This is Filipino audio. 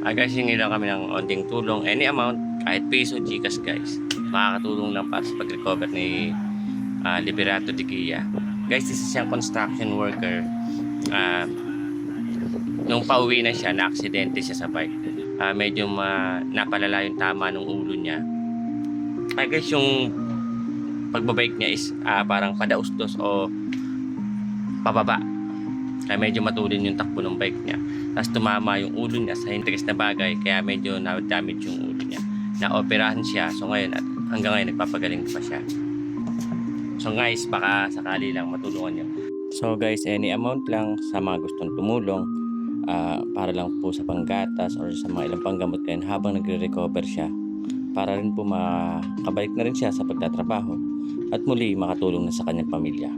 Guys, hingi lang kami ng onting tulong. Any amount, kahit piso, Gcash guys. Makakatulong lang para sa pag-recover ni Liberato de Guia. Guys, this is siyang construction worker. Nung pauwi na siya, na-aksidente siya sa bike. Medyo napalala yung tama ng ulo niya. Guys, yung pagbabike niya is parang padaustos o pababa. Kaya medyo matulin yung takbo ng bike niya. Tapos tumama yung ulo niya sa hintigas na bagay, kaya medyo na-damage yung ulo niya. Na-operahan siya, so ngayon at hanggang ngayon nagpapagaling pa siya. So guys, baka sakali lang matulungan niyo. So guys, any amount lang sa mga gustong tumulong, para lang po sa panggatas or sa mga ilang panggamot ngayon habang nagre-recover siya, para rin po makabalik na rin siya sa pagtatrabaho at muli makatulong na sa kanyang pamilya.